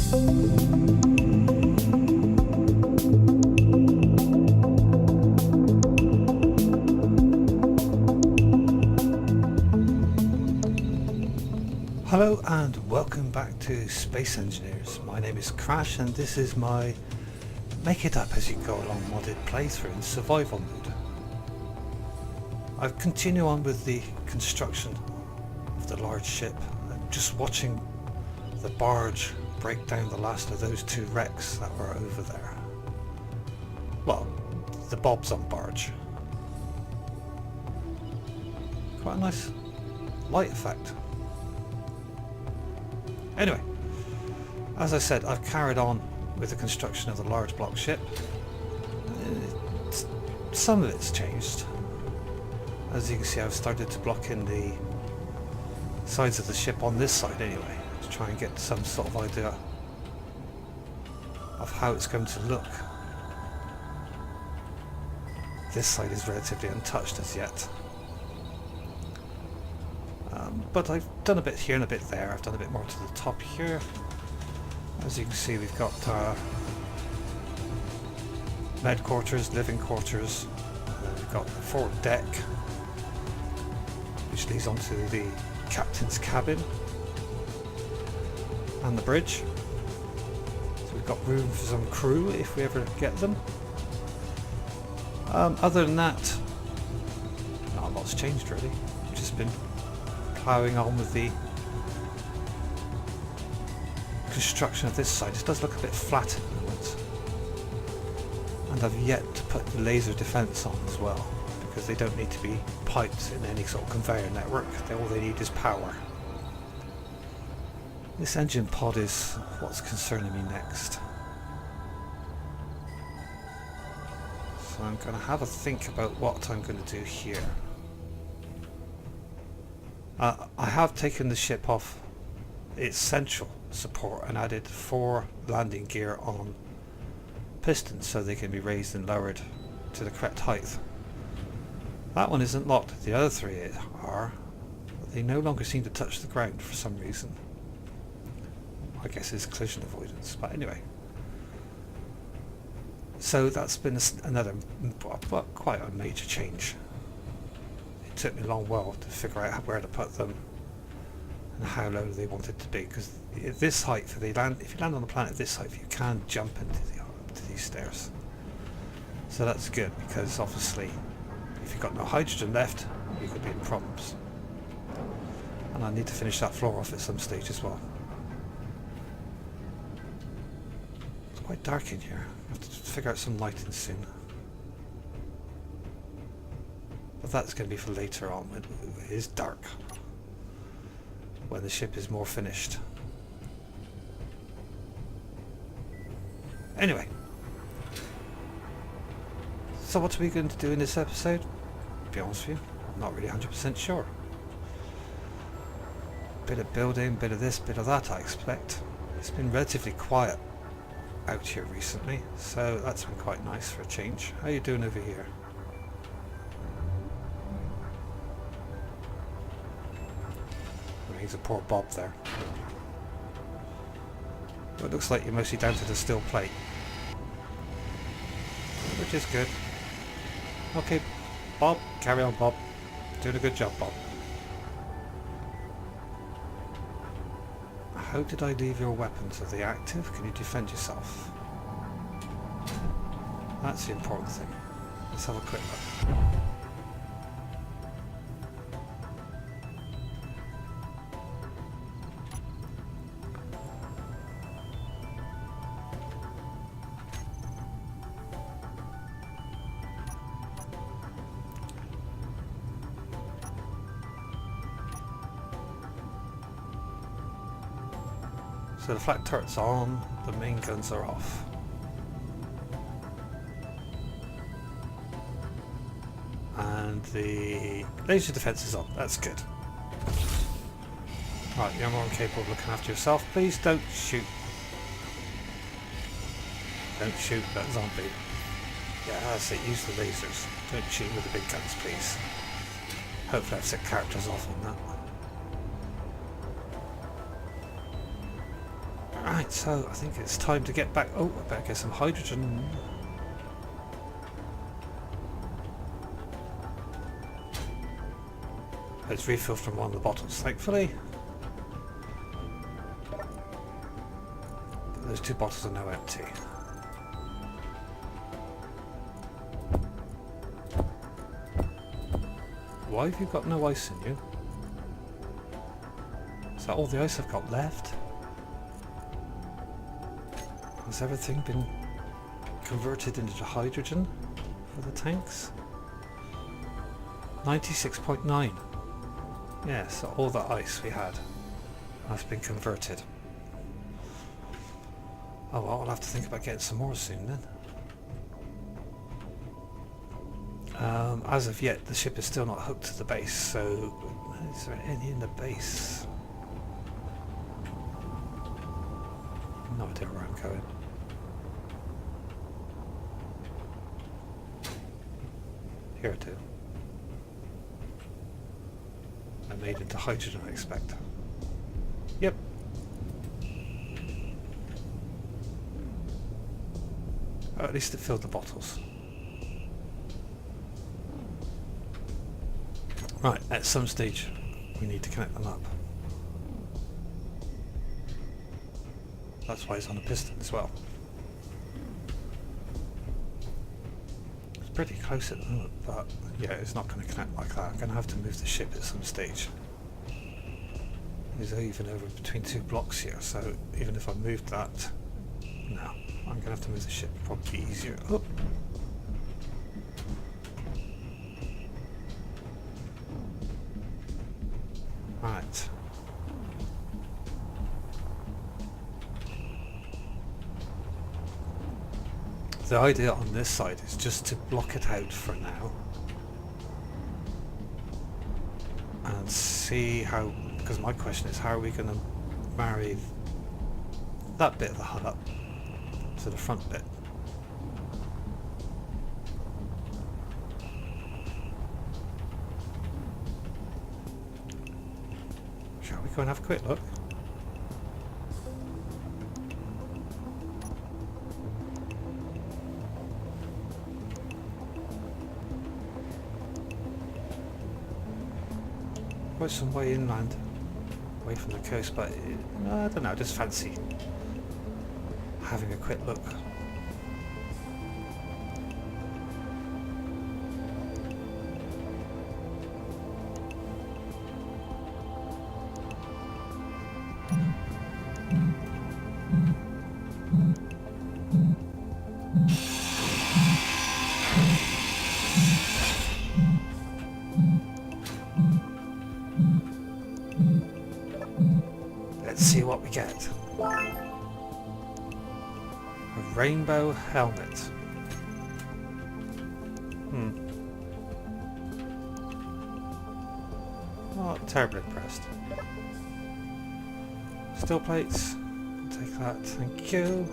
Hello and welcome back to Space Engineers. My name is C.R.Ash and this is my make it up as you go along modded playthrough in survival mode. I've continued on with the construction of the large ship. I'm just watching the barge break down the last of those two wrecks that were over there. Well, the Bob's on barge. Quite a nice light effect. Anyway, as I said, I've carried on with the construction of the large block ship. Some of it's changed. As you can see, I've started to block in the sides of the ship on this side anyway, to try and get some sort of idea of how it's going to look. This side is relatively untouched as yet. But I've done a bit here and a bit there. I've done a bit more to the top here. As you can see, we've got med quarters, living quarters, and then we've got the forward deck, which leads onto the captain's cabin and the bridge. So we've got room for some crew if we ever get them. Other than that, not a lot's changed really. We've just been ploughing on with the construction of this side. It does look a bit flat at the moment, and I've yet to put the laser defense on as well, because they don't need to be piped in any sort of conveyor network. All they need is power. This engine pod is what's concerning me next, so I'm going to have a think about what I'm going to do here. I have taken the ship off its central support and added 4 landing gear on pistons so they can be raised and lowered to the correct height. That one isn't locked, the other 3 are, but they no longer seem to touch the ground for some reason. I guess it's collision avoidance, but anyway. So that's been another, quite a major change. It took me a long while to figure out where to put them and how low they wanted to be, because at this height, if you land on the planet at this height, you can jump into these stairs. So that's good, because obviously if you've got no hydrogen left, you could be in problems. And I need to finish that floor off at some stage as well. It's quite dark in here. I have to figure out some lighting soon. But that's going to be for later on when it is dark, when the ship is more finished. Anyway, so what are we going to do in this episode? To be honest with you, I'm not really 100% sure. Bit of building, bit of this, bit of that, I expect. It's been relatively quiet out here recently, so that's been quite nice for a change. How are you doing over here? He's a poor Bob there. Well, it looks like you're mostly down to the steel plate, which is good. Okay, Bob, carry on, Bob. Doing a good job, Bob. How did I leave your weapons? Are they active? Can you defend yourself? That's the important thing. Let's have a quick look. So the flak turret's on, the main guns are off. And the laser defense is on, that's good. Right, you're more capable of looking after yourself. Please don't shoot. Don't shoot that zombie. Yeah, that's it, use the lasers. Don't shoot with the big guns, please. Hopefully I've set characters off on that. Right. Right, so I think it's time to get back. Oh, I better get some hydrogen. It's refilled from one of the bottles, thankfully. But those two bottles are now empty. Why have you got no ice in you? Is that all the ice I've got left? Has everything been converted into hydrogen for the tanks? 96.9. Yeah, so all the ice we had has been converted. Oh well, I'll have to think about getting some more soon then. As of yet, the ship is still not hooked to the base, so is there any in the base? No idea where I'm going. Here I do. They're made into hydrogen, I expect. Yep. Oh, at least it filled the bottles. Right, at some stage we need to connect them up. That's why it's on a piston as well. It's pretty close at the moment, but yeah, it's not going to connect like that. I'm going to have to move the ship at some stage. There's even over between two blocks here, so even if I moved that, no, I'm going to have to move the ship. Probably easier. Oh. Right. The idea on this side is just to block it out for now and see how, because my question is how are we going to marry that bit of the HUD up to the front bit. Shall we go and have a quick look? Quite some way inland, away from the coast, but I don't know, I just fancy having a quick look. Let's see what we get. A rainbow helmet. Not terribly impressed. Steel plates. I'll take that, thank you.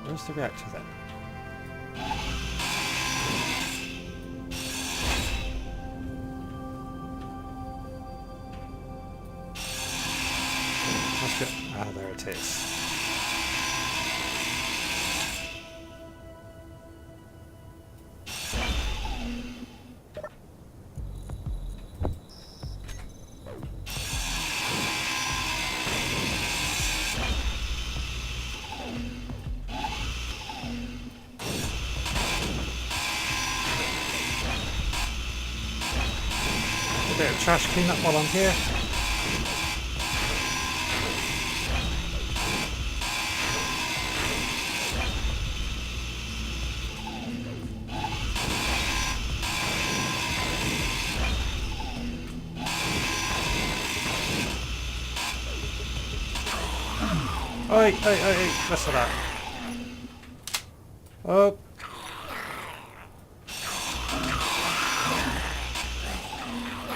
Where's the reactor then? Ah, there it is. A bit of trash cleanup while I'm here. Oi, listen to that. Oh.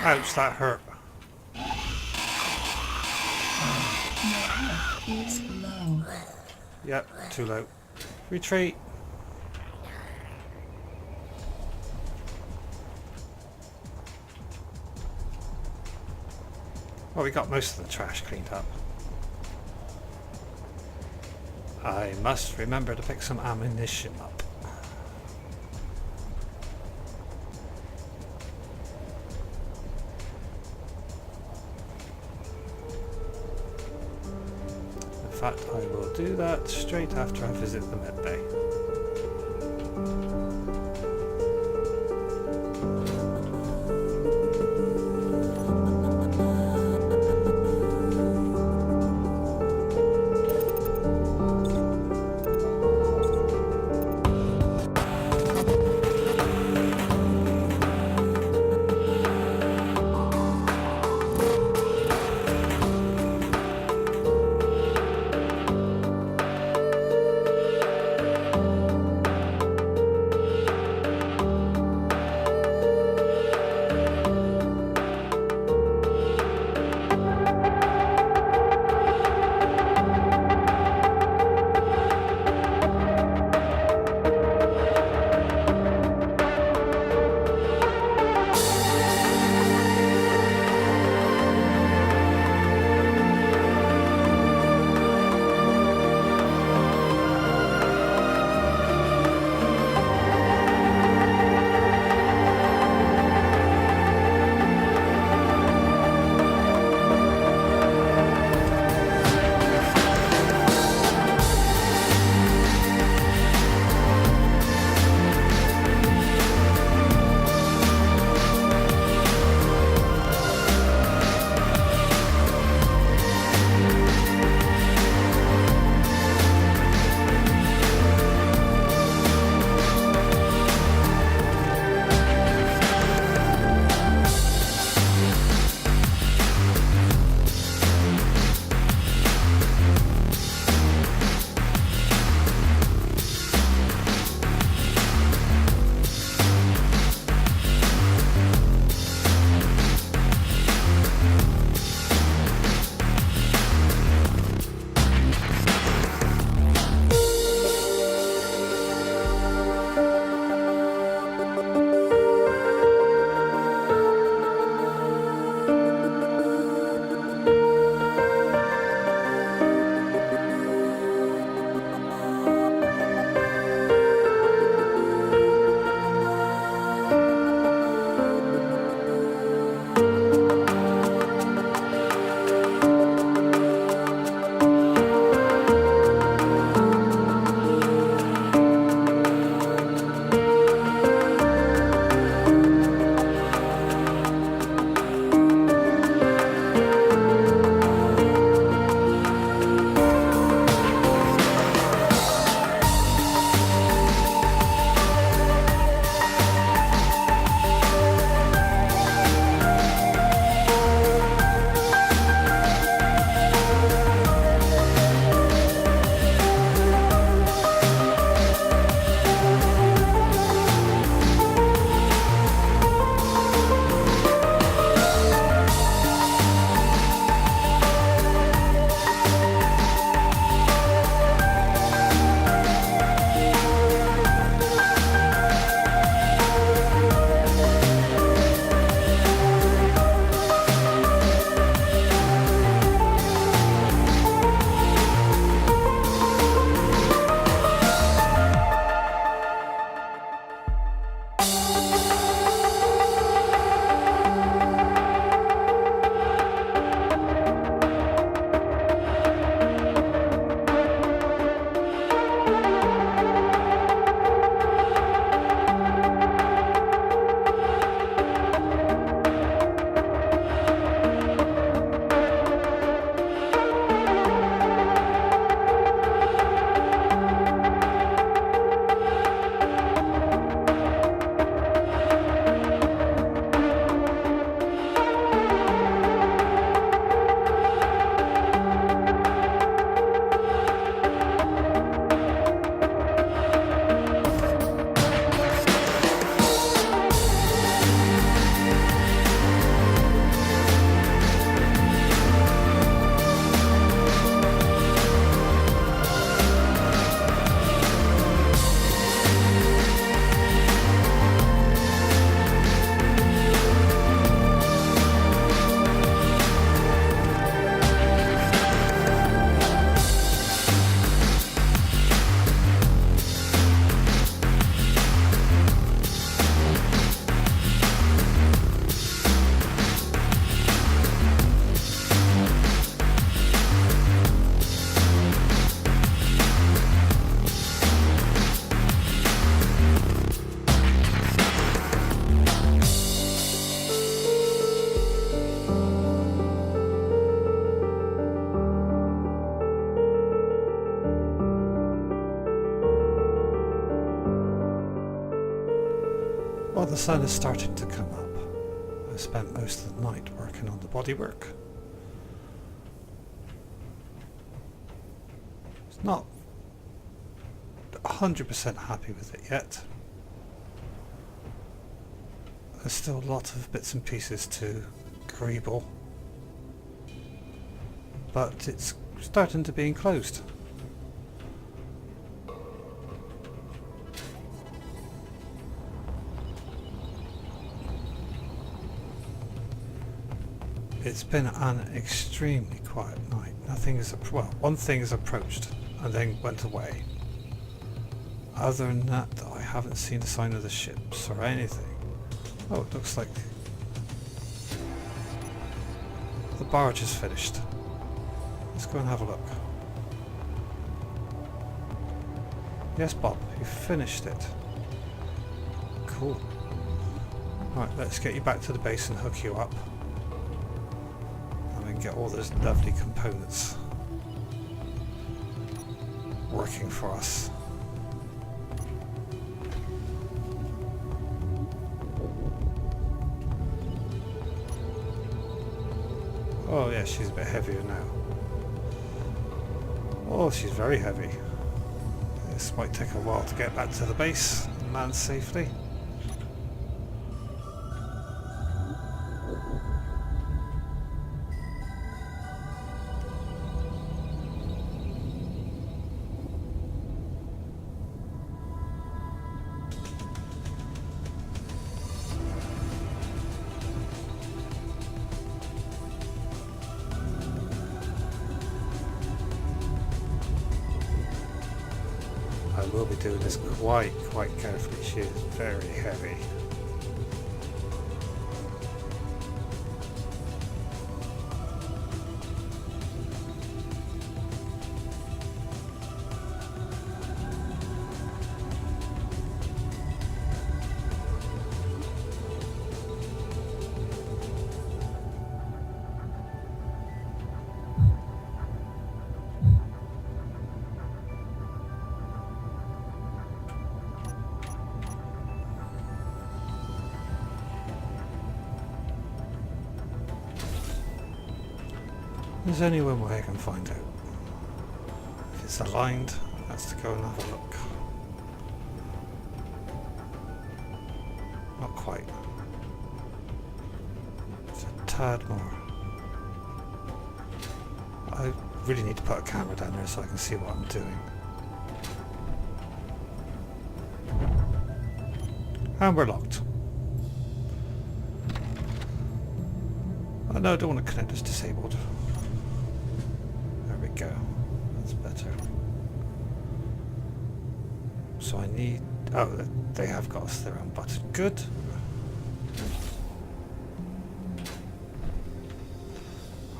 Ouch, that hurt. Is low. Yep, too low. Retreat. Well, we got most of the trash cleaned up. I must remember to pick some ammunition up. In fact, I will do that straight after I visit the medbay. Well, the sun is starting to come up. I spent most of the night working on the bodywork. It's not 100% happy with it yet. There's still a lot of bits and pieces to greeble, but it's starting to be enclosed. It's been an extremely quiet night. Nothing is well, one thing is approached and then went away. Other than that, I haven't seen a sign of the ships or anything. Oh, it looks like the barge is finished. Let's go and have a look. Yes, Bob, you finished it. Cool. Right, let's get you back to the base and hook you up. And then get all those lovely components working for us. Oh yeah, she's a bit heavier now. Oh, she's very heavy. This might take a while to get back to the base and land safely. I will be doing this quite carefully. She is very heavy. There's only one way I can find out. If it's aligned, that's to go and have a look. Not quite. It's a tad more. I really need to put a camera down there so I can see what I'm doing. And we're locked. Oh no, I don't want to connect as disabled. Go. That's better. So I need... oh, they have got us their own button. Good.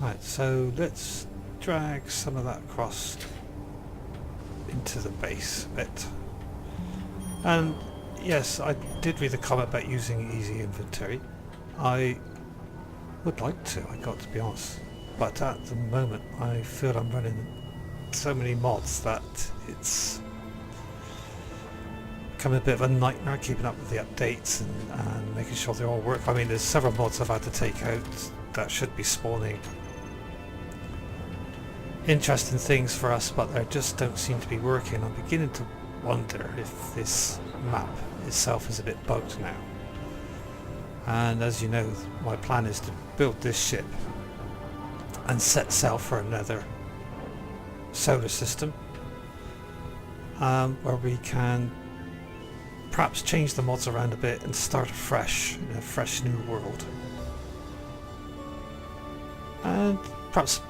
Right, so let's drag some of that across into the base a bit. And yes, I did read the comment about using easy inventory. I would like to, I got to be honest. But at the moment I feel I'm running so many mods that it's becoming a bit of a nightmare keeping up with the updates and making sure they all work. I mean, there's several mods I've had to take out that should be spawning interesting things for us, but they just don't seem to be working. I'm beginning to wonder if this map itself is a bit bugged now. And as you know, my plan is to build this ship and set sail for another solar system where we can perhaps change the mods around a bit and start afresh in a fresh new world, and perhaps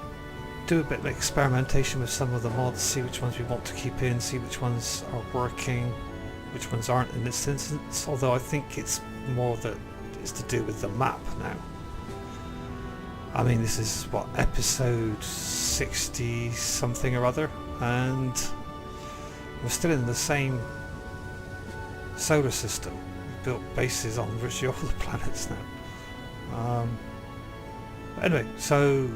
do a bit of experimentation with some of the mods, see which ones we want to keep in, see which ones are working, which ones aren't in this instance, although I think it's more that it's to do with the map now. I mean, this is what, episode 60 something or other, and we're still in the same solar system. We've built bases on virtually all the planets now. Anyway, so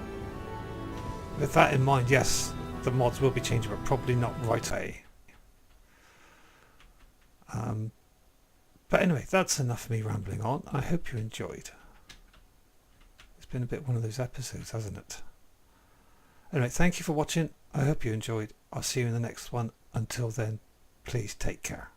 with that in mind, yes, the mods will be changing, but probably not right away. But anyway, that's enough of me rambling on. I hope you enjoyed. It's been a bit one of those episodes, hasn't it? Anyway, thank you for watching. I hope you enjoyed. I'll see you in the next one. Until then, please take care.